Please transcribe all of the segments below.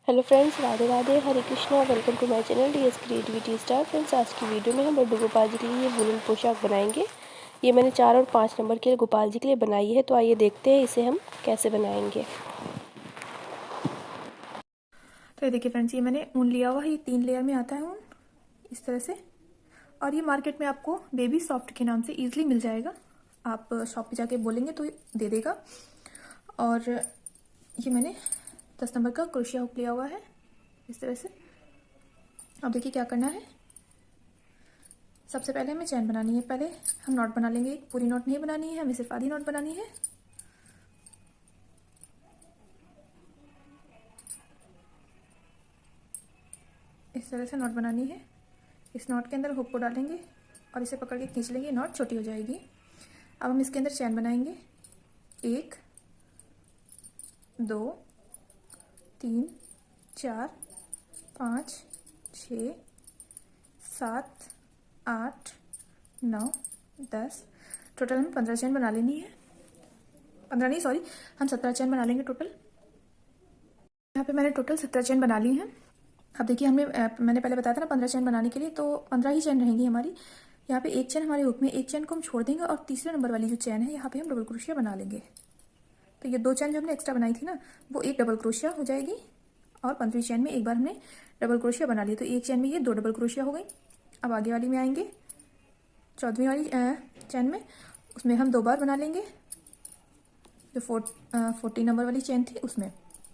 Hello friends, Radhe Radhe, Hare Krishna. Welcome to my channel DS creativity star. Friends, आज की video में हम लड्डू गोपाल जी के लिए ये वुलन पोशाक बनाएंगे। ये मैंने 4 और 5 नंबर के गोपाल जी के लिए बनाई है। तो आइए देखते हैं इसे हम कैसे बनाएंगे। तो ये देखिए फ्रेंड्स, ये मैंने ऊन लिया हुआ है। ये 3 लेयर में आता है ऊन, इस तरह से। और ये मार्केट में आपको बेबी सॉफ्ट के नाम से ईजिली मिल जाएगा। आप शॉप पे जाके बोलेंगे तो दे देगा। और ये मैंने 10 नंबर का क्रोशिया हुक लिया हुआ है, इस तरह से। अब देखिए क्या करना है। सबसे पहले हमें चैन बनानी है। पहले हम नॉट बना लेंगे। पूरी नॉट नहीं बनानी है, हमें सिर्फ आधी नॉट बनानी है। इस तरह से नॉट बनानी है। इस नॉट के अंदर हुक को डालेंगे और इसे पकड़ के खींच लेंगे। नॉट छोटी हो जाएगी। अब हम इसके अंदर चैन बनाएंगे। 1 2 3 4 5 6 7 8 9 10। टोटल हमें 15 चैन बना लेनी है। 15 नहीं, सॉरी, हम 17 चैन बना लेंगे टोटल। यहाँ पे मैंने टोटल 17 चैन बना ली हैं। अब देखिए, मैंने पहले बताया था ना 15 चैन बनाने के लिए, तो 15 ही चैन रहेंगी हमारी। यहाँ पे एक चैन हमारे हुक में, एक चैन को हम छोड़ देंगे और तीसरे नंबर वाली जो चैन है यहाँ पे हम डबल क्रोशिया बना लेंगे। तो ये 2 चैन जो हमने एक्स्ट्रा बनाई थी ना, वो एक डबल क्रोशिया हो जाएगी। और 15वीं चैन में एक बार हमने डबल क्रोशिया बना लिया, तो एक चैन में ये 2 डबल क्रोशिया हो गई। अब आगे वाली में आएंगे, 14वीं वाली चैन में, उसमें हम 2 बार बना लेंगे। जो 40 नंबर वाली चैन थी उसमें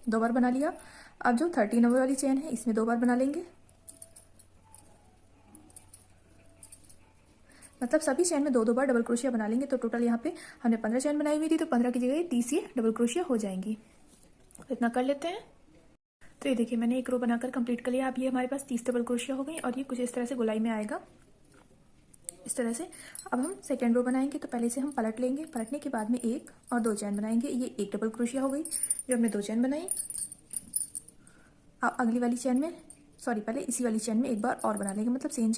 2 बार बना लिया। अब जो 30 नंबर वाली चैन है इसमें 2 बार बना लेंगे। मतलब सभी चैन में 2 बार डबल क्रोशिया बना लेंगे। तो टोटल यहाँ पे हमने 15 चैन बनाई हुई थी, तो 15 की जगह 30 ये डबल क्रोशिया हो जाएंगी। तो इतना कर लेते हैं। तो ये देखिए, मैंने एक रो बनाकर कंप्लीट कर लिया। अब ये हमारे पास 30 डबल क्रोशिया हो गई और ये कुछ इस तरह से गोलाई में आएगा, इस तरह से। अब हम सेकेंड रो बनाएंगे। तो पहले से हम पलट लेंगे। पलटने के बाद में 1 और 2 चैन बनाएंगे। ये एक डबल क्रोशिया हो गई जो हमने 2 चैन बनाई। अब अगली वाली चैन में, सॉरी, पहले इसी वाली चैन में एक बार और बना लेंगे। मतलब सेम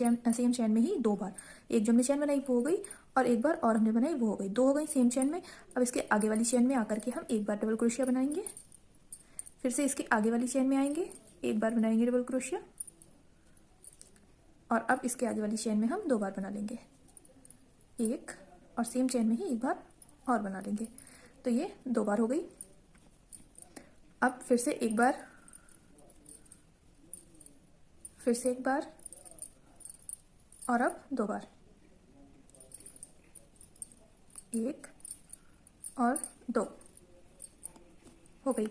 चैन में ही 2 बार। एक जो हमने चैन बनाई वो हो गई, और एक बार और हमने बनाई वो हो गई। 2 हो गई सेम चैन में। अब इसके आगे वाली चैन में आकर के हम एक बार डबल क्रोशिया बनाएंगे। फिर से इसके आगे वाली चैन में आएंगे, एक बार बनाएंगे डबल क्रोशिया। और अब इसके आगे वाली चैन में हम 2 बार बना लेंगे, एक, और सेम चैन में ही एक बार और बना लेंगे। तो ये 2 बार हो गई। अब फिर से एक बार, फिर से एक बार, और अब 2 बार, 1 और 2 हो गई।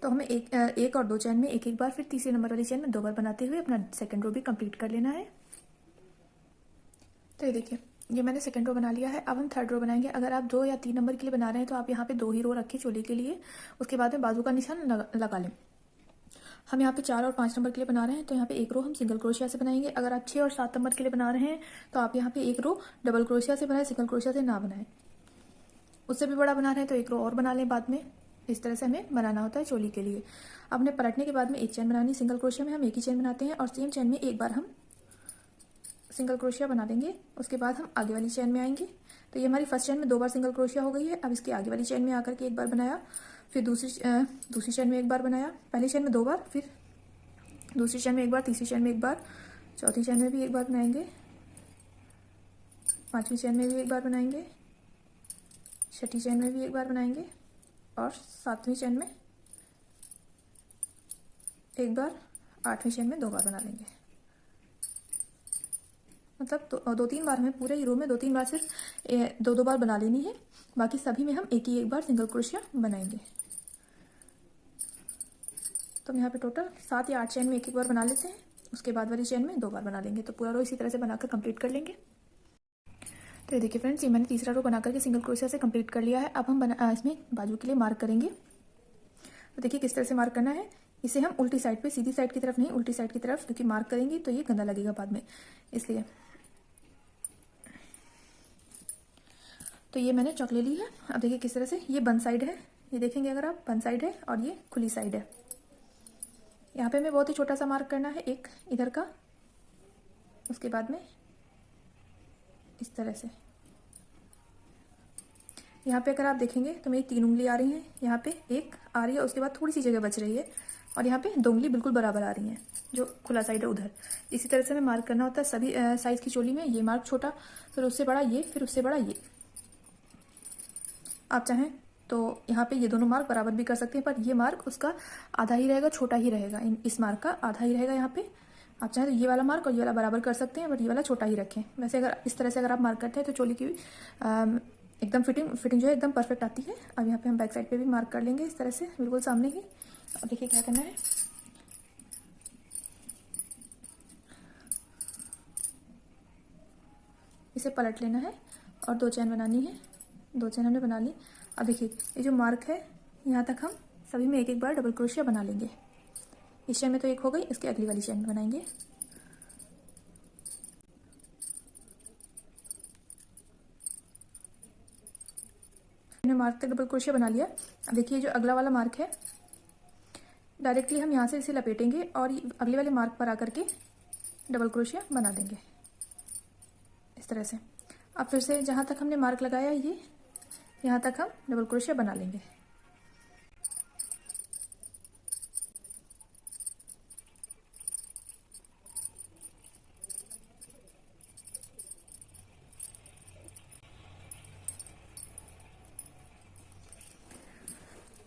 तो हमें एक और 2 चैन में एक एक बार, फिर तीसरे नंबर वाली चैन में 2 बार बनाते हुए अपना सेकंड रो भी कंप्लीट कर लेना है। तो ये देखिए, ये मैंने सेकंड रो बना लिया है। अब हम थर्ड रो बनाएंगे। अगर आप 2 या 3 नंबर के लिए बना रहे हैं तो आप यहाँ पे 2 ही रो रखें चोली के लिए। उसके बाद में बाजू का निशान लगा लें। हम यहाँ पे 4 और 5 नंबर के लिए बना रहे हैं, तो यहाँ पे एक रो हम सिंगल क्रोशिया से बनाएंगे। अगर आप 6 और 7 नंबर के लिए बना रहे हैं तो आप यहाँ पे एक रो डबल क्रोशिया से बनाए, सिंगल क्रोशिया से ना बनाए। उससे भी बड़ा बना रहे हैं तो एक रो और बना लें बाद में। इस तरह से हमें बनाना होता है चोली के लिए। अब हमने पलटने के बाद में एक चैन बनानी। सिंगल क्रोशिया में हम एक ही चैन बनाते हैं और सेम चैन में एक बार हम सिंगल क्रोशिया बना लेंगे। उसके बाद हम आगे वाली चैन में आएंगे। तो ये हमारी फर्स्ट चैन में 2 बार सिंगल क्रोशिया हो गई है। अब इसके आगे वाली चैन में आकर के एक बार बनाया, फिर दूसरी चैन में एक बार बनाया। पहली चैन में 2 बार, फिर दूसरी चैन में एक बार, तीसरी चैन में एक बार, चौथी चैन में भी एक बार बनाएंगे, 5वीं चैन में भी एक बार बनाएंगे, 6ठी चैन में भी एक बार बनाएंगे, और 7वीं चैन में एक बार, 8वीं चैन में 2 बार बना लेंगे। मतलब 2-3 बार हमें पूरे ही रो में 2-3 बार सिर्फ 2-2 बार बना लेनी है। बाकी सभी में हम एक बार सिंगल क्रोशिया बनाएंगे। तो हम यहाँ पे टोटल 7 या 8 चैन में एक बार बना लेते हैं। उसके बाद वाली चैन में 2 बार बना लेंगे। तो पूरा रो इसी तरह से बनाकर कंप्लीट कर लेंगे। तो ये देखिए फ्रेंड्स, ये मैंने तीसरा रो बना करके सिंगल क्रोशिया से कंप्लीट कर लिया है। अब हम इसमें बाजू के लिए मार्क करेंगे। तो देखिए किस तरह से मार्क करना है। इसे हम उल्टी साइड पे, सीधी साइड की तरफ नहीं, उल्टी साइड की तरफ, क्योंकि मार्क करेंगे तो ये गंदा लगेगा बाद में, इसलिए। तो ये मैंने चौक ले ली है। अब देखिए किस तरह से, ये बंद साइड है, ये देखेंगे अगर आप, बंद साइड है, और ये खुली साइड है। यहाँ पे हमें बहुत ही छोटा सा मार्क करना है, एक इधर का। उसके बाद में इस तरह से यहाँ पे अगर आप देखेंगे तो मेरी 3 उंगली आ रही हैं। यहाँ पे एक आ रही है, उसके बाद थोड़ी सी जगह बच रही है, और यहाँ पे 2 उंगली बिल्कुल बराबर आ रही हैं, जो खुला साइड है उधर। इसी तरह से हमें मार्क करना होता है सभी साइज़ की चोली में। ये मार्क छोटा, फिर उससे बड़ा ये, फिर उससे बड़ा ये। आप चाहें तो यहाँ पे ये दोनों मार्क बराबर भी कर सकते हैं, पर ये मार्क उसका आधा ही रहेगा, छोटा ही रहेगा। इस मार्क का आधा ही रहेगा यहाँ पे। आप चाहें तो ये वाला मार्क और ये वाला बराबर कर सकते हैं, बट ये वाला छोटा ही रखें। वैसे अगर इस तरह से अगर आप मार्क करते हैं तो चोली की एकदम फिटिंग जो है एकदम परफेक्ट आती है। अब यहाँ पे हम बैक साइड पे भी मार्क कर लेंगे इस तरह से, बिल्कुल सामने ही। अब देखिए क्या करना है, इसे पलट लेना है और 2 चैन बनानी है। 2 चैन हमने बना ली। अब देखिए ये जो मार्क है यहाँ तक हम सभी में एक एक बार डबल क्रोशिया बना लेंगे। इस चैन में तो एक हो गई, इसके अगली वाली चैन में बनाएंगे। हमने मार्क तक डबल क्रोशिया बना लिया। अब देखिए जो अगला वाला मार्क है, डायरेक्टली हम यहाँ से इसे लपेटेंगे और अगले वाले मार्क पर आकर के डबल क्रोशिया बना देंगे इस तरह से। अब फिर से जहाँ तक हमने मार्क लगाया ये, यहाँ तक हम डबल क्रोशिया बना लेंगे।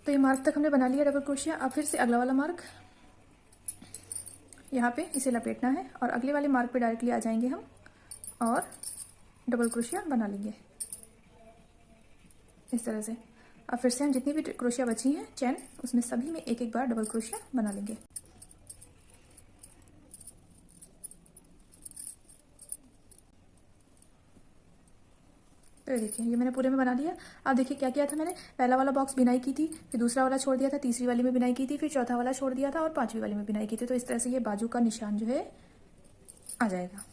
तो ये मार्क तक हमने बना लिया डबल क्रोशिया। अब फिर से अगला वाला मार्क यहाँ पे इसे लपेटना है और अगले वाले मार्क पे डायरेक्टली आ जाएंगे हम और डबल क्रोशिया बना लेंगे इस तरह से। अब फिर से हम जितनी भी क्रोशिया बची हैं चैन, उसमें सभी में एक एक बार डबल क्रोशिया बना लेंगे। तो देखिए ये मैंने पूरे में बना लिया। अब देखिए क्या किया था मैंने, पहला वाला बॉक्स बिनाई की थी, फिर दूसरा वाला छोड़ दिया था, तीसरी वाली में बिनाई की थी, फिर चौथा वाला छोड़ दिया था और 5वीं वाली में बिनाई की थी। तो इस तरह से ये बाजू का निशान जो है आ जाएगा।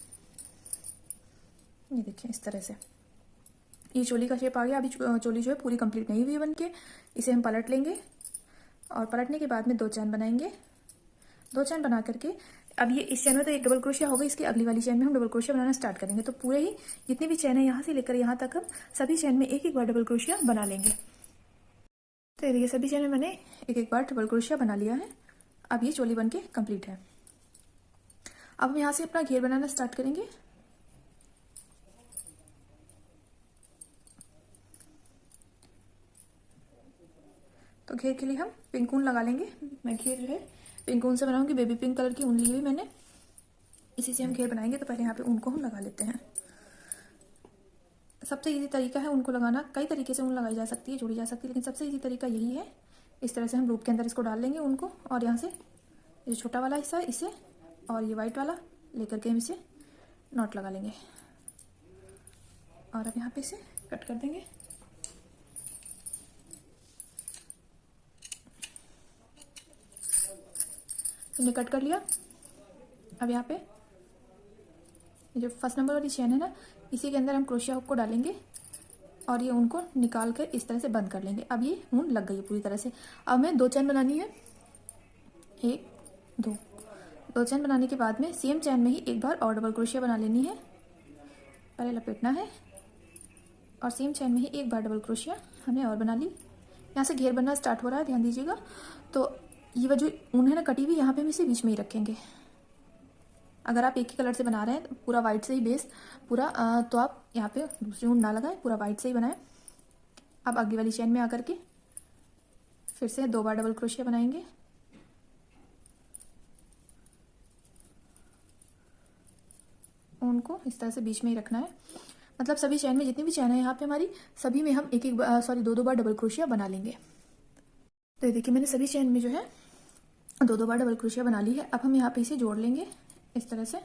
ये देखिए इस तरह से ये चोली का शेप आ गया। अभी चोली जो है पूरी कंप्लीट नहीं हुई है बनके। इसे हम पलट लेंगे और पलटने के बाद में 2 चैन बनाएंगे। 2 चैन बना करके अब ये इस चैन में तो एक डबल क्रोशिया हो गई, इसकी अगली वाली चैन में हम डबल क्रोशिया बनाना स्टार्ट करेंगे। तो पूरे ही जितनी भी चैन है यहाँ से लेकर यहाँ तक हम सभी चैन में एक एक बार डबल क्रोशिया बना लेंगे। तो ये सभी चैन में मैंने एक एक बार डबल क्रोशिया बना लिया है। अब ये चोली बनके कंप्लीट है। अब हम यहाँ से अपना घेर बनाना स्टार्ट करेंगे। तो घेर के लिए हम पिंक ऊन लगा लेंगे। मैं घेर जो है पिंक ऊन से बनाऊंगी, बेबी पिंक कलर की ऊन ली हुई मैंने, इसी से हम घेर बनाएंगे। तो पहले यहाँ पे ऊन को हम लगा लेते हैं। सबसे इजी तरीका है ऊन को लगाना। कई तरीके से ऊन लगाई जा सकती है, जोड़ी जा सकती है, लेकिन सबसे इजी तरीका यही है। इस तरह से हम लूप के अंदर इसको डाल लेंगे ऊन को और यहाँ से ये छोटा वाला हिस्सा है इसे और ये वाइट वाला लेकर के हम इसे नॉट लगा लेंगे और अब यहाँ पे इसे कट कर देंगे। हमने कट कर लिया। अब यहाँ पे जो फर्स्ट नंबर वाली चैन है ना, इसी के अंदर हम क्रोशिया हुक को डालेंगे और ये ऊन को निकाल कर इस तरह से बंद कर लेंगे। अब ये ऊन लग गई है पूरी तरह से। अब हमें 2 चैन बनानी है, 1 2। 2 चैन बनाने के बाद में सेम चैन में ही एक बार और डबल क्रोशिया बना लेनी है। पहले लपेटना है और सेम चैन में ही एक बार डबल क्रोशिया हमने और बना ली। यहाँ से घेर बनना स्टार्ट हो रहा है, ध्यान दीजिएगा। तो ये जो ऊन है ना कटी हुई, यहाँ पे हम इसे बीच में ही रखेंगे। अगर आप एक ही कलर से बना रहे हैं तो पूरा वाइट से ही बेस पूरा, तो आप यहाँ पे दूसरी ऊन ना लगाएं, पूरा वाइट से ही बनाएं। अब अगली वाली चैन में आकर के फिर से 2 बार डबल क्रोशिया बनाएंगे। ऊन को इस तरह से बीच में ही रखना है। मतलब सभी चैन में जितनी भी चैन है यहाँ पे हमारी, सभी में हम एक एक सॉरी 2 बार डबल क्रोशिया बना लेंगे। तो ये देखिए मैंने सभी चैन में जो है 2 बार डबल क्रोशिया बना ली है। अब हम यहाँ पे इसे जोड़ लेंगे इस तरह से।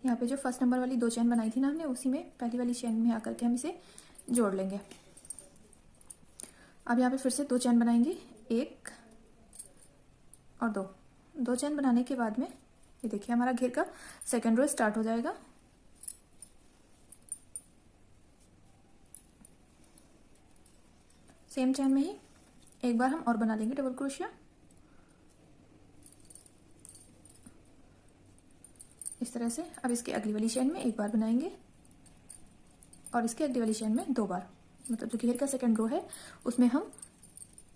यहाँ पे जो फर्स्ट नंबर वाली 2 चैन बनाई थी ना हमने, उसी में पहली वाली चैन में आकर के हम इसे जोड़ लेंगे। अब यहाँ पे फिर से 2 चैन बनाएंगे, 1 और 2। 2 चैन बनाने के बाद में ये देखिए हमारा घेर का सेकंड रो स्टार्ट हो जाएगा। सेम चैन में ही एक बार हम और बना लेंगे डबल क्रोशिया इस तरह से। अब इसके अगली वाली चैन में एक बार बनाएंगे और इसके अगली वाली चैन में 2 बार। मतलब जो घेर का सेकंड रो है उसमें हम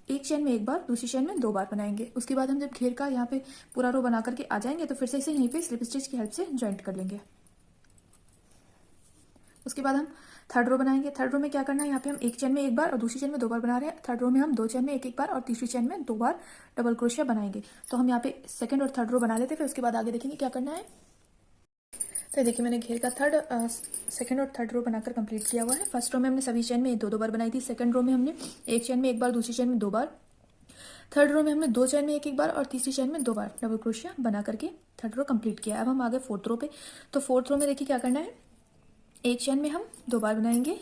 एक चेन में एक बार, दूसरी चेन में 2 बार बनाएंगे। उसके बाद हम जब घेर का यहाँ पे पूरा रो बना करके आ जाएंगे तो फिर से इसे यहीं पे स्लिप स्टिच की हेल्प से ज्वाइंट कर लेंगे। उसके बाद हम थर्ड रो बनाएंगे। थर्ड रो में क्या करना है, यहाँ पे हम एक चेन में एक बार और दूसरी चेन में 2 बार बना रहे हैं। थर्ड रो में हम 2 चेन में एक एक बार और तीसरी चेन में 2 बार डबल क्रोशिया बनाएंगे। तो हम यहाँ पे सेकंड और थर्ड रो बना लेते हैं, फिर उसके बाद आगे देखेंगे क्या करना है। तो देखिए मैंने घेर का सेकंड और थर्ड रो बनाकर कंप्लीट किया हुआ है। फर्स्ट रो में हमने सभी चेन में 2-2 बार बनाई थी। सेकंड रो में हमने एक चेन में एक बार, दूसरी चेन में 2 बार। थर्ड रो में हमने 2 चेन में एक एक बार और तीसरी चेन में 2 बार डबल क्रोशिया बना करके थर्ड रो कंप्लीट किया। अब हम आगे फोर्थ रो पे। तो फोर्थ रो में देखिए क्या करना है, एक चेन में हम 2 बार बनाएंगे।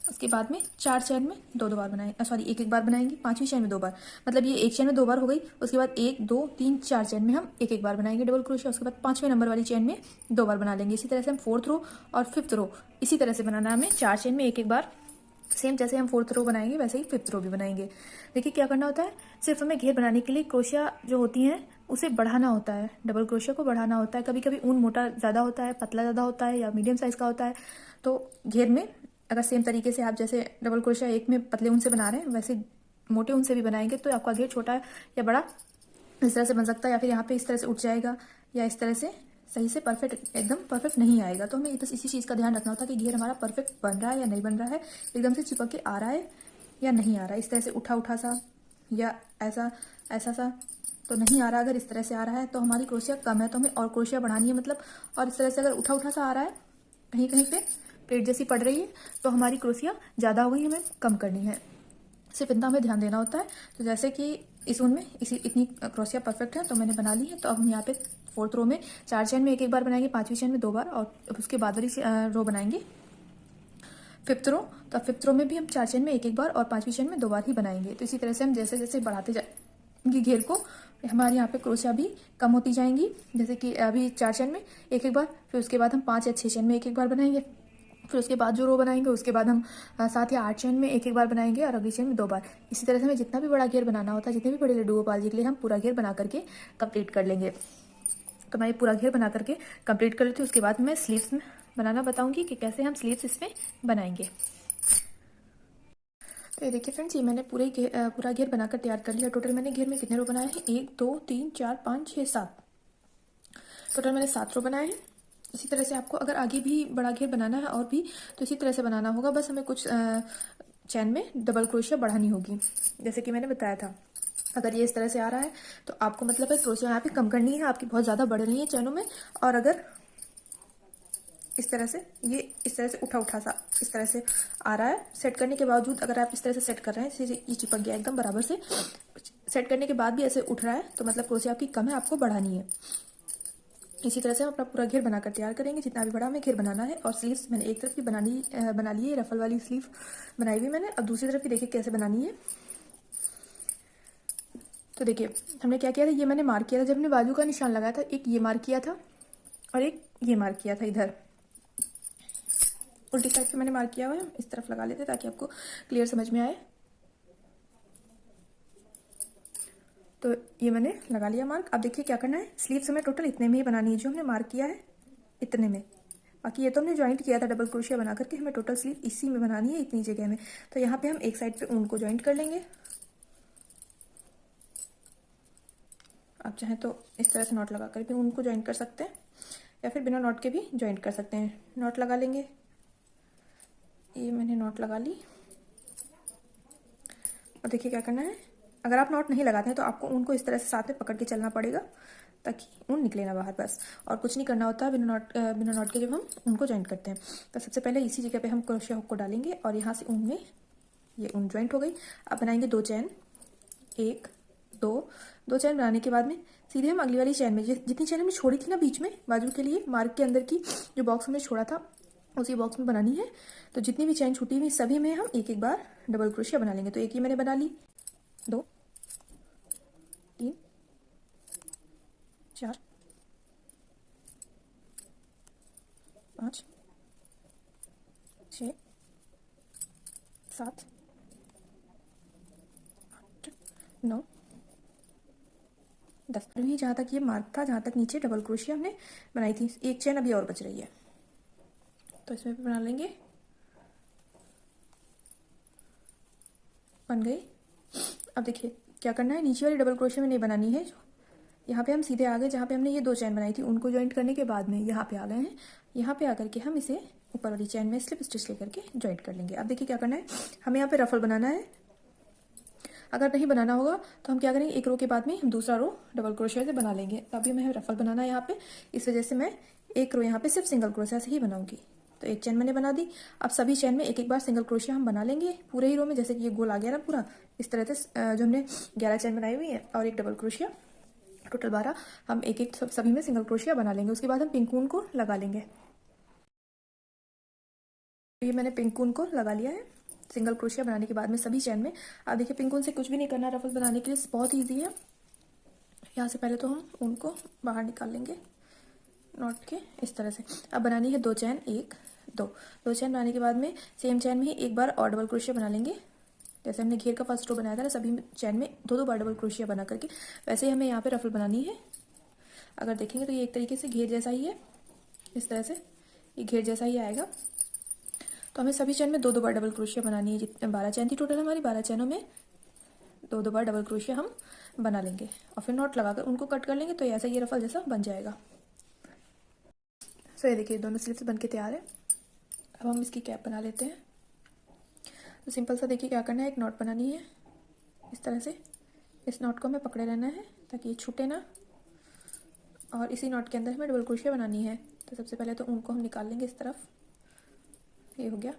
उसके बाद में 4 चेन में 2-2 बार बनाएंगे, सॉरी एक एक बार बनाएंगे। पांचवी चेन में 2 बार, मतलब ये एक चेन में 2 बार हो गई। उसके बाद 1 2 3 4 चेन में हम एक एक बार बनाएंगे डबल क्रोशिया। उसके बाद 5वें नंबर वाली चेन में 2 बार बना लेंगे। इसी तरह से हम फोर्थ रो और फिफ्थ रो इसी तरह से बनाना है हमें, 4 चेन में एक एक बार। सेम जैसे हम फोर्थ रो बनाएंगे वैसे ही फिफ्थ रो भी बनाएंगे। देखिए क्या करना होता है, सिर्फ हमें घेर बनाने के लिए क्रोशिया जो होती हैं उसे बढ़ाना होता है, डबल क्रोशिया को बढ़ाना होता है। कभी कभी ऊन मोटा ज़्यादा होता है, पतला ज़्यादा होता है या मीडियम साइज़ का होता है। तो घेर में अगर सेम तरीके से आप जैसे डबल क्रोशिया एक में पतले ऊन से बना रहे हैं वैसे मोटे ऊन से भी बनाएंगे तो आपका घेर छोटा या बड़ा इस तरह से बन सकता है, या फिर यहाँ पे इस तरह से उठ जाएगा, या इस तरह से सही से परफेक्ट एकदम परफेक्ट नहीं आएगा। तो हमें बस इसी चीज़ का ध्यान रखना होता है कि घेर हमारा परफेक्ट बन रहा है या नहीं बन रहा है, एकदम से चिपक के आ रहा है या नहीं आ रहा है, इस तरह से उठा उठा सा या ऐसा ऐसा सा तो नहीं आ रहा। अगर इस तरह से आ रहा है तो हमारी क्रोशिया कम है, तो हमें और क्रोशिया बढ़ानी है मतलब। और इस तरह से अगर उठा उठा सा आ रहा है, कहीं कहीं पे प्लेट जैसी पड़ रही है, तो हमारी क्रोशिया ज़्यादा हो गई, हमें कम करनी है। सिर्फ इतना हमें ध्यान देना होता है। तो जैसे कि इस ऊन में इतनी क्रोशिया परफेक्ट है तो मैंने बना ली है। तो अब हम यहाँ पे फोर्थ रो में 4 चेन में एक एक बार बनाएंगे, 5वीं चेन में 2 बार, और उसके बाद वाली रो बनाएंगे फिफ्थ रो। तो फिफ्थ रो में भी हम 4 चेन में एक एक बार और 5वीं चेन में 2 बार ही बनाएंगे। तो इसी तरह से हम जैसे जैसे बढ़ाते जाएंगे घेर को, हमारे यहाँ पे क्रोशिया भी कम होती जाएंगी। जैसे कि अभी 4 चेन में एक एक बार, फिर उसके बाद हम 5 या 6 चेन में एक एक बार बनाएंगे। फिर उसके बाद जो रो बनाएंगे उसके बाद हम 7 या 8 चेन में एक एक बार बनाएंगे और अगली चेन में 2 बार। इसी तरह से हमें जितना भी बड़ा घेर बनाना होता है, जितने भी बड़े लड्डू गोपाल जी के लिए हम पूरा घेर बना करके कंप्लीट कर लेंगे। तो मैं ये पूरा घेर बना करके कंप्लीट कर लेती हूँ। उसके बाद मैं स्लीव्स में बनाना बताऊंगी कि कैसे हम स्लीव्स इसमें बनाएंगे। तो ये देखिए फ्रेंड्स, ये मैंने पूरा घेर बनाकर तैयार कर लिया। टोटल मैंने घेर में कितने रो बनाए हैं, 1 2 3 4 5 6 7, टोटल मैंने 7 रो बनाए हैं। इसी तरह से आपको अगर आगे भी बड़ा घेर बनाना है और भी, तो इसी तरह से बनाना होगा। बस हमें कुछ चैन में डबल क्रोशिया बढ़ानी होगी, जैसे कि मैंने बताया था। अगर ये इस तरह से आ रहा है तो आपको मतलब है क्रोशिया यहाँ पे कम करनी है, आपकी बहुत ज़्यादा बढ़ रही है चैनों में। और अगर इस तरह से इस तरह से उठा उठा सा इस तरह से आ रहा है, सेट करने के बावजूद अगर आप इस तरह से सेट कर रहे हैं, जैसे ये चिपक गया एकदम बराबर से, सेट करने के बाद भी ऐसे उठ रहा है तो मतलब क्रोशिया आपकी कम है, आपको बढ़ानी है। इसी तरह से हम अपना पूरा घेर बनाकर तैयार करेंगे, जितना भी बड़ा हमें घेर बनाना है। और स्लीव्स मैंने एक तरफ की बना ली है, रफल वाली स्लीव बनाई हुई मैंने। अब दूसरी तरफ की देखिए कैसे बनानी है। तो देखिए हमने क्या किया था, ये मैंने मार्क किया था जब हमने बाजू का निशान लगाया था, एक ये मार्क किया था और एक ये मार्क किया था। इधर उल्टी साइड पे मैंने मार्क किया हुआ है, इस तरफ लगा लेते ताकि आपको क्लियर समझ में आए। तो ये मैंने लगा लिया मार्क। अब देखिए क्या करना है, स्लीव्स हमें टोटल इतने में ही बनानी है जो हमने मार्क किया है, इतने में। बाकी ये तो हमने ज्वाइंट किया था डबल क्रोशिया बना करके, हमें टोटल स्लीव इसी में बनानी है, इतनी जगह में। तो यहाँ पे हम एक साइड पे ऊन को ज्वाइंट कर लेंगे। आप चाहें तो इस तरह से नॉट लगा कर भी ऊन को ज्वाइंट कर सकते हैं, या फिर बिना नॉट के भी ज्वाइंट कर सकते हैं। नॉट लगा लेंगे, ये मैंने नॉट लगा ली। और देखिए क्या करना है, अगर आप नॉट नहीं लगाते हैं तो आपको ऊन को इस तरह से साथ में पकड़ के चलना पड़ेगा ताकि ऊन निकले ना बाहर, बस। और कुछ नहीं करना होता है बिना नॉट के जब हम ऊन को ज्वाइंट करते हैं। तो सबसे पहले इसी जगह पे हम क्रोशिया हुक को डालेंगे और यहाँ से ऊन में ये ऊन ज्वाइंट हो गई। अब बनाएंगे 2 चैन, 1 2 चैन बनाने के बाद में सीधे हम अगली वाली चैन में जितनी चैन हमने छोड़ी थी ना बीच में बाजू के लिए मार्क के अंदर की, जो बॉक्स हमने छोड़ा था उसी बॉक्स में बनानी है। तो जितनी भी चैन छूटी हुई सभी में हम एक एक बार डबल क्रोशिया बना लेंगे। तो एक ही मैंने बना ली, 2 3 4 5 6 7 8 9 10। जहाँ तक ये मार्क था, जहाँ तक नीचे डबल क्रोशिया हमने बनाई थी, एक चैन अभी और बच रही है, तो इसमें भी बना लेंगे। बन गई। अब देखिए क्या करना है, नीचे वाली डबल क्रोशिया में नहीं बनानी है, यहाँ पे हम सीधे आ गए जहाँ पे हमने ये 2 चैन बनाई थी, उनको ज्वाइंट करने के बाद में यहाँ पे आ गए हैं। यहाँ पे आकर के हम इसे ऊपर वाली चैन में स्लिप स्टिच लेकर के ज्वाइंट कर लेंगे। अब देखिए क्या करना है, हमें यहाँ पे रफल बनाना है। अगर नहीं बनाना होगा तो हम क्या करेंगे, एक रो के बाद में हम दूसरा रो डबल क्रोशिया से बना लेंगे। तो अभी हमें रफल बनाना है यहाँ पे, इस वजह से मैं एक रो यहाँ पे सिर्फ सिंगल क्रोशिया से ही बनाऊंगी। तो एक चैन मैंने बना दी। अब सभी चैन में एक एक बार सिंगल क्रोशिया हम बना लेंगे पूरे ही रो में। जैसे कि ये गोल आ गया ना पूरा, इस तरह से जो हमने 11 चैन बनाई हुई है और एक डबल क्रोशिया, टोटल 12 हम एक एक सभी में सिंगल क्रोशिया बना लेंगे। उसके बाद हम पिंक ऊन को लगा लेंगे। ये मैंने पिंक ऊन को लगा लिया है सिंगल क्रोशिया बनाने के बाद में सभी चैन में। अब देखिए पिंक ऊन से कुछ भी नहीं करना रफल बनाने के लिए, बहुत ईजी है। यहाँ से पहले तो हम ऊन को बाहर निकाल लेंगे नॉट के इस तरह से। अब बनानी है 2 चैन, 1 2 चैन बनाने के बाद में सेम चैन में ही एक बार और डबल क्रोशिया बना लेंगे। जैसे हमने घेर का फर्स्ट रो बनाया था ना, सभी चैन में 2 बार डबल क्रोशिया बना करके वैसे ही हमें यहाँ पे रफल बनानी है। अगर देखेंगे तो ये एक तरीके से घेर जैसा ही है, इस तरह से ये घेर जैसा ही आएगा। तो हमें सभी चैन में 2 बार डबल क्रोशिया बनानी है। जितने 12 चैन थी टोटल हमारी, 12 चैनों में 2 बार डबल क्रोशिया हम बना लेंगे और फिर नॉट लगाकर उनको कट कर लेंगे। तो ऐसा ये रफल जैसा बन जाएगा। सो ये देखिए दोनों स्लिप्स बन के तैयार है। अब हम इसकी कैप बना लेते हैं। तो सिंपल सा देखिए क्या करना है, एक नॉट बनानी है इस तरह से। इस नॉट को हमें पकड़े रहना है ताकि ये छूटे ना, और इसी नॉट के अंदर हमें डबल क्रोशिया बनानी है। तो सबसे पहले तो उनको हम निकाल लेंगे इस तरफ, ये हो गया।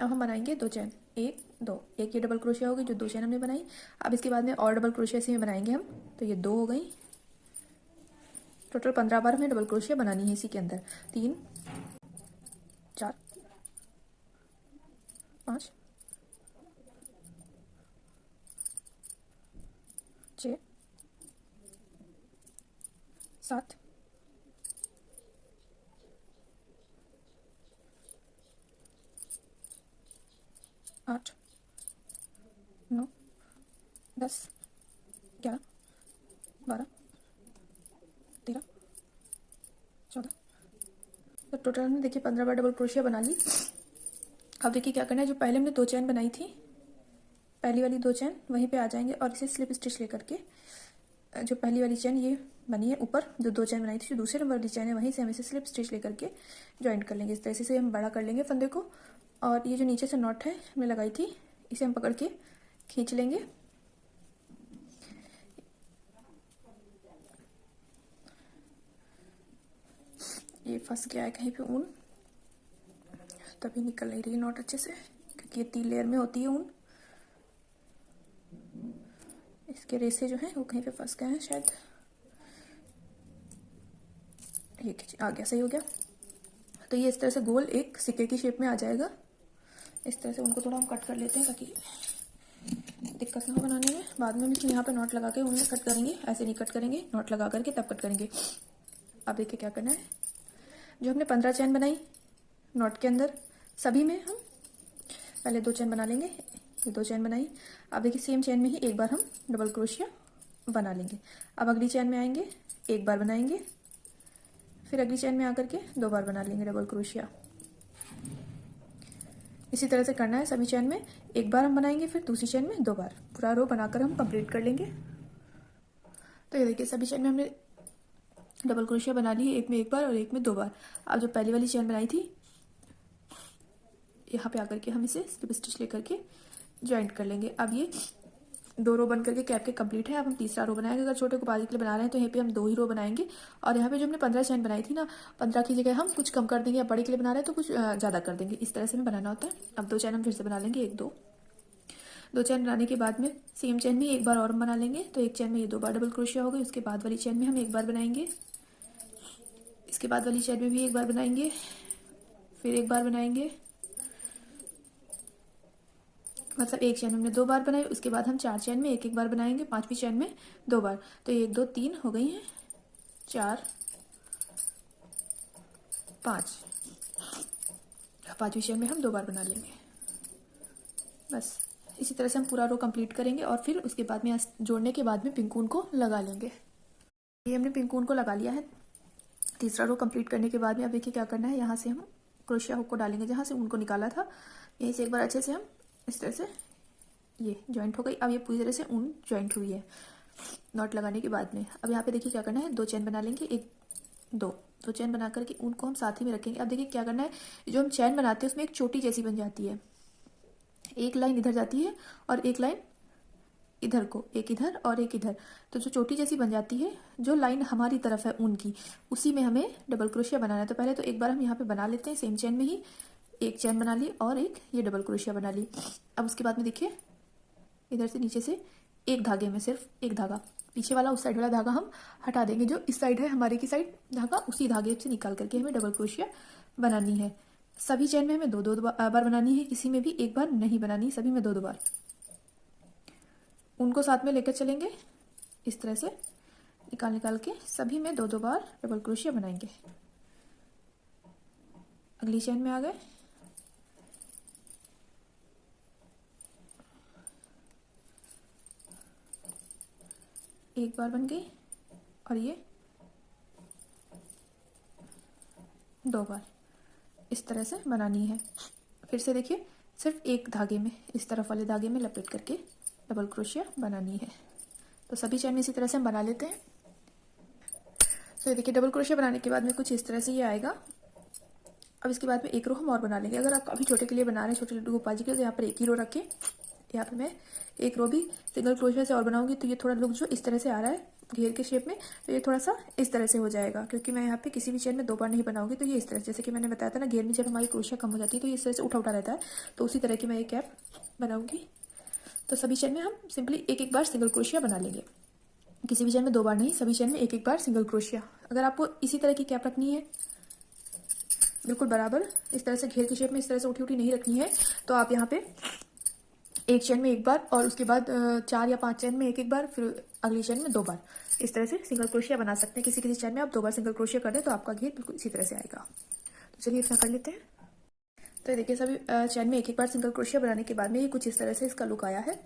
अब हम बनाएंगे 2 चैन, 1 2, एक ये डबल क्रोशिया होगी जो 2 चैन हमने बनाई। अब इसके बाद में और डबल क्रोशिया इसी में बनाएंगे हम, तो ये 2 हो गई। टोटल 15 बार हमें डबल क्रोशिया बनानी है इसी के अंदर। 3 4 5 6 7 8 9 10 11 12 13 14। तो टोटल हमने देखिए 15 बार डबल क्रोशिया बना ली। अब देखिए क्या करना है, जो पहले हमने 2 चैन बनाई थी, पहली वाली 2 चैन वहीं पे आ जाएंगे और इसे स्लिप स्टिच लेकर के जो पहली वाली चैन ये बनी है ऊपर, जो 2 चैन बनाई थी, जो दूसरे नंबर वाली चैन है वहीं से हम इसे स्लिप स्टिच लेकर के ज्वाइंट कर लेंगे। इस तरह से हम बड़ा कर लेंगे फंदे को। और ये जो नीचे से नॉट है हमने लगाई थी, इसे हम पकड़ के खींच लेंगे। ये फंस गया है कहीं पे ऊन, तभी निकल नहीं रही नॉट अच्छे से, क्योंकि ये 3 लेयर में होती है ऊन। इसके रेसे जो हैं वो कहीं पे फंस गए हैं शायद। ये आ गया, सही हो गया। तो ये इस तरह से गोल एक सिक्के की शेप में आ जाएगा। इस तरह से उनको थोड़ा हम कट कर लेते हैं ताकि दिक्कत ना हो बनाने में। बाद में हम इसमें यहाँ पे नॉट लगा के उन्हें कट करेंगे, ऐसे नहीं कट करेंगे, नॉट लगा करके तब कट करेंगे। अब देखिए क्या करना है, जो हमने 15 चैन बनाई नॉट के अंदर, सभी में हम पहले 2 चैन बना लेंगे। ये 2 चैन बनाई। अब देखिए सेम चैन में ही एक बार हम डबल क्रोशिया बना लेंगे। अब अगली चैन में आएंगे, एक बार बनाएंगे, फिर अगली चैन में आकर के 2 बार बना लेंगे डबल क्रोशिया। इसी तरह से करना है सभी चैन में, एक बार हम बनाएंगे, फिर दूसरी चैन में 2 बार, पूरा रो बनाकर हम कंप्लीट कर लेंगे। तो ये देखिए सभी चैन में हमने डबल क्रोशिया बना ली है, एक में एक बार और एक में 2 बार। अब जो पहली वाली चैन बनाई थी, यहाँ पे आकर के हम इसे स्लिप स्टिच लेकर के ज्वाइंट कर लेंगे। अब ये 2 रो बन करके कैप के कंप्लीट है। अब हम तीसरा रो बनाएंगे। अगर छोटे गोपाल के लिए बना रहे हैं तो यहाँ पे हम 2 ही रो बनाएंगे। और यहाँ पे जो हमने 15 चैन बनाई थी ना, 15 की जगह हम कुछ कम कर देंगे, या बड़े के लिए बना रहे हैं तो कुछ ज़्यादा कर देंगे। इस तरह से हमें बनाना होता है। अब 2 चैन हम फिर से बना लेंगे, 1 2 चैन बनाने के बाद में सेम चैन में एक बार और बना लेंगे। तो एक चैन में ये 2 बार डबल क्रोशिया हो गई। उसके बाद वाली चैन में हम एक बार बनाएंगे, इसके बाद वाली चैन में भी एक बार बनाएंगे, फिर एक बार बनाएंगे। मतलब एक चैन हमने 2 बार बनाई, उसके बाद हम 4 चैन में एक एक बार बनाएंगे, 5वीं चैन में 2 बार। तो 1 2 3 हो गई हैं, 4 5, 5वीं चैन में हम 2 बार बना लेंगे। बस इसी तरह से हम पूरा रो कंप्लीट करेंगे और फिर उसके बाद में जोड़ने के बाद में पिंक ऊन को लगा लेंगे। ये हमने पिंक ऊन को लगा लिया है। तीसरा रो कंप्लीट करने के बाद में अब देखिए क्या करना है, यहाँ से हम क्रोशिया हुक को डालेंगे जहाँ से ऊन को निकाला था। यहीं से एक बार अच्छे से हम इस तरह से ये जॉइंट हो गई। अब ये पूरी तरह से ऊन जॉइंट हुई है नॉट लगाने के बाद में। अब यहाँ पे देखिए क्या करना है, 2 चैन बना लेंगे, एक दो चैन बना करके ऊन को हम साथ ही में रखेंगे। अब देखिए क्या करना है, जो हम चैन बनाते हैं उसमें एक चोटी जैसी बन जाती है, एक लाइन इधर जाती है और एक लाइन इधर को, एक इधर और एक इधर। तो जो चोटी जैसी बन जाती है, जो लाइन हमारी तरफ है ऊन की, उसी में हमें डबल क्रोशिया बनाना है। तो पहले तो एक बार हम यहाँ पे बना लेते हैं, सेम चैन में ही एक चैन बना ली और एक ये डबल क्रोशिया बना ली। अब उसके बाद में देखिए इधर से नीचे से एक धागे में सिर्फ एक धागा, पीछे वाला उस साइड वाला धागा हम हटा देंगे, जो इस साइड है हमारे की साइड धागा, उसी धागे से निकाल करके हमें डबल क्रोशिया बनानी है। सभी चैन में हमें 2-2 बार बनानी है, किसी में भी एक बार नहीं बनानी, सभी में 2-2 बार। उनको साथ में लेकर चलेंगे, इस तरह से निकाल के सभी में 2-2 बार डबल क्रोशिया बनाएंगे। अगली चैन में आ गए, एक बार बन गई और ये 2 बार इस तरह से बनानी है। फिर से देखिए सिर्फ एक धागे में, इस तरफ वाले धागे में लपेट करके डबल क्रोशिया बनानी है। तो सभी चैन में इसी तरह से हम बना लेते हैं। तो देखिए डबल क्रोशिया बनाने के बाद में कुछ इस तरह से ये आएगा। अब इसके बाद में एक रो हम और बना लेंगे। अगर आप काफ़ी छोटे के लिए बना रहे हैं, छोटे लड्डू गोपाल जी के लिए, तो यहाँ पर एक ही रो रखें। यहाँ पे मैं एक रो भी सिंगल क्रोशिया से और बनाऊंगी, तो ये थोड़ा लुक जो इस तरह से आ रहा है घेर के शेप में, तो ये थोड़ा सा इस तरह से हो जाएगा, क्योंकि मैं यहाँ पे किसी भी चैन में 2 बार नहीं बनाऊंगी। तो ये इस तरह से, जैसे कि मैंने बताया था ना, घेर में जब हमारी क्रोशिया कम हो जाती है तो ये इस तरह से उठा रहता है, तो उसी तरह की मैं ये कैप बनाऊंगी। तो सभी चैन में हम सिंपली एक एक बार सिंगल क्रोशिया बना लेंगे, किसी भी चैन में 2 बार नहीं, सभी चैन में एक एक बार सिंगल क्रोशिया। अगर आपको इसी तरह की कैप रखनी है, बिल्कुल बराबर इस तरह से घेर की शेप में, इस तरह से उठी उठी नहीं रखनी है, तो आप यहाँ पे एक चैन में एक बार और उसके बाद 4 या 5 चैन में एक एक बार, फिर अगली चैन में 2 बार, इस तरह से सिंगल क्रोशिया बना सकते हैं। किसी किसी चैन में आप 2 बार सिंगल क्रोशिया कर दें तो आपका घेर बिल्कुल इसी तरह से आएगा। तो चलिए इतना कर लेते हैं। तो देखिए सभी चैन में एक एक बार सिंगल क्रोशिया बनाने के बाद में ये कुछ इस तरह से इसका लुक आया है।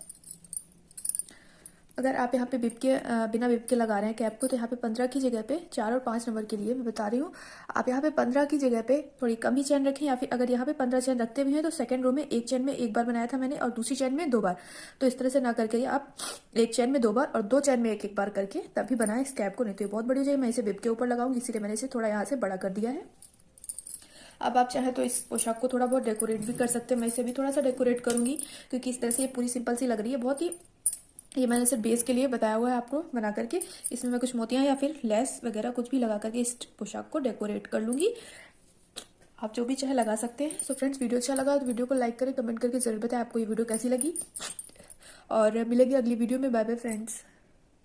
अगर आप यहाँ पे बिप के बिना बिप के लगा रहे हैं कैप को, तो यहाँ पे 15 की जगह पे 4 और 5 नंबर के लिए मैं बता रही हूँ, आप यहाँ पे 15 की जगह पे थोड़ी कम ही चैन रखें, या फिर अगर यहाँ पे 15 चैन रखते भी हैं तो सेकंड रो में एक चैन में एक बार बनाया था मैंने और दूसरी चैन में 2 बार। तो इस तरह से ना करके आप एक चैन में 2 बार और 2 चैन में एक एक बार करके तभी बनाएं इस कैप को, नहीं तो ये बहुत बड़ी हो जाएगी। मैं इसे बिप के ऊपर लगाऊंगी, इसीलिए मैंने इसे थोड़ा यहाँ से बड़ा कर दिया है। अब आप चाहे तो इस पोशाक को थोड़ा बहुत डेकोरेट भी कर सकते हैं, मैं इसे भी थोड़ा सा डेकोरेट करूंगी, क्योंकि इस तरह से ये पूरी सिंपल सी लग रही है बहुत ही। ये मैंने सिर्फ बेस के लिए बताया हुआ है आपको बना करके, इसमें मैं कुछ मोतियां या फिर लेस वगैरह कुछ भी लगा करके इस पोशाक को डेकोरेट कर लूंगी। आप जो भी चाहे लगा सकते हैं। सो फ्रेंड्स, वीडियो अच्छा लगा तो वीडियो को लाइक करें, कमेंट करके जरूर बताएं आपको ये वीडियो कैसी लगी, और मिलेंगे अगली वीडियो में। Bye bye friends.